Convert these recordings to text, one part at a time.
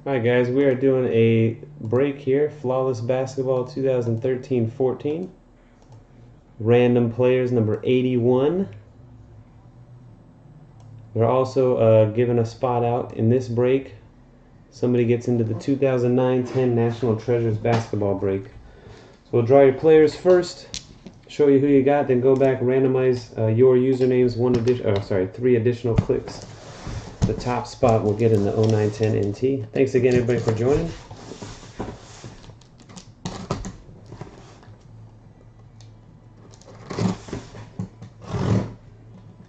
Alright guys, we are doing a break here. Flawless Basketball 2013-14. Random players number 81. We're also giving a spot out in this break. Somebody gets into the 2009-10 National Treasures basketball break. So we'll draw your players first, show you who you got, then go back, randomize your usernames, 3 additional clicks. The top spot will get in the 09-10 NT. Thanks again, everybody, for joining.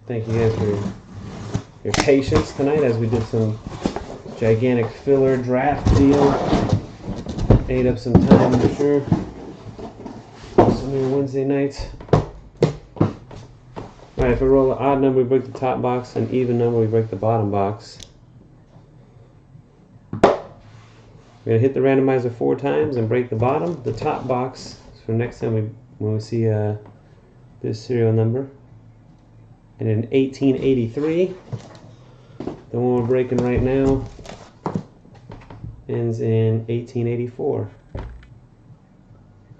Thank you guys for your patience tonight as we did some gigantic filler draft deal. Ate up some time, I'm sure. Some of your Wednesday nights. Alright, if we roll an odd number, we break the top box. An even number, we break the bottom box. We're going to hit the randomizer 4 times and break the bottom. The top box, for next time when we see this serial number. And in 1883, the one we're breaking right now ends in 1884.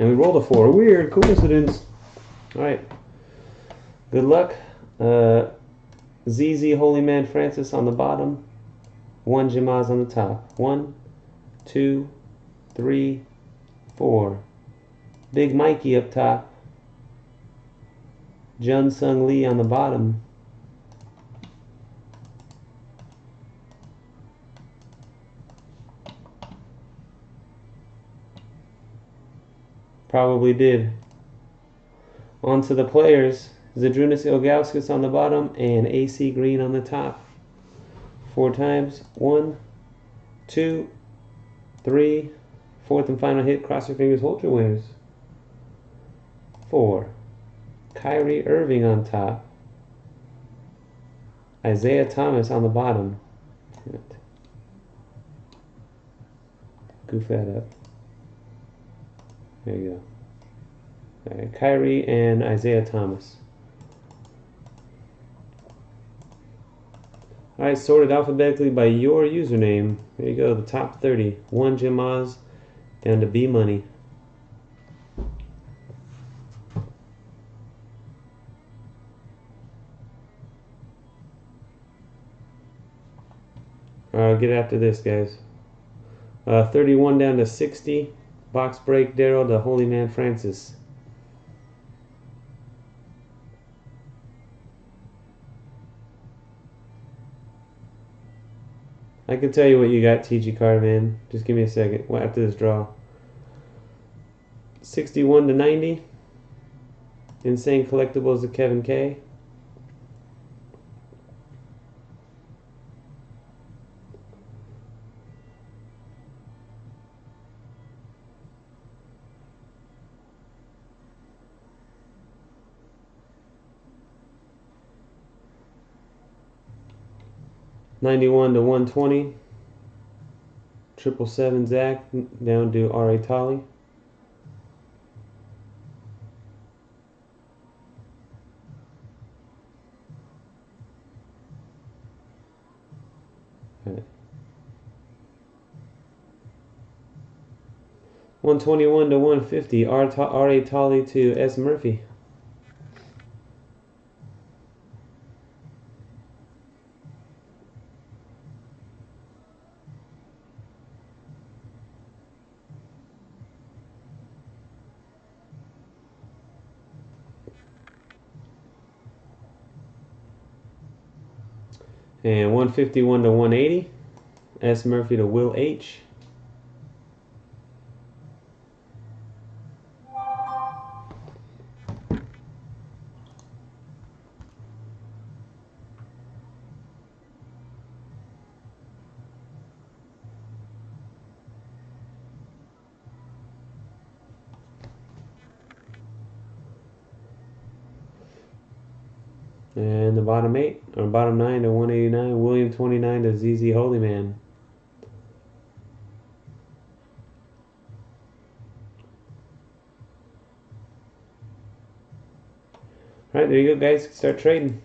And we rolled a 4. Weird coincidence. Alright. Good luck. ZZ Holy Man Francis on the bottom. 1 Jamaz on the top. 1, 2, 3, 4. Big Mikey up top. Jun Sung Lee on the bottom. Probably did. On to the players. Zydrunas Ilgauskas on the bottom and AC Green on the top. 4 times. 1, 2, 3. 4th and final hit. Cross your fingers, hold your winners. 4. Kyrie Irving on top. Isaiah Thomas on the bottom. Goof that up. There you go. All right, Kyrie and Isaiah Thomas. All right, sorted alphabetically by your username. There you go, the top 30. 1 Jamaz down to B Money. I'll get after this, guys. 31 down to 60. Box break, Daryl to Holy Man Francis. I can tell you what you got, TG Carvan. Just give me a second. After this draw. 61 to 90. Insane Collectibles to Kevin K. $91 to 120. 777 Zach down to R.A. Tolly. Right. 121 to 150. R.A. Tolly to S. Murphy. And 151 to 180. S. Murphy to Will H. And the bottom 8, or bottom 9 to 189, William 29 to ZZ Holy Man. Alright, there you go, guys. Start trading.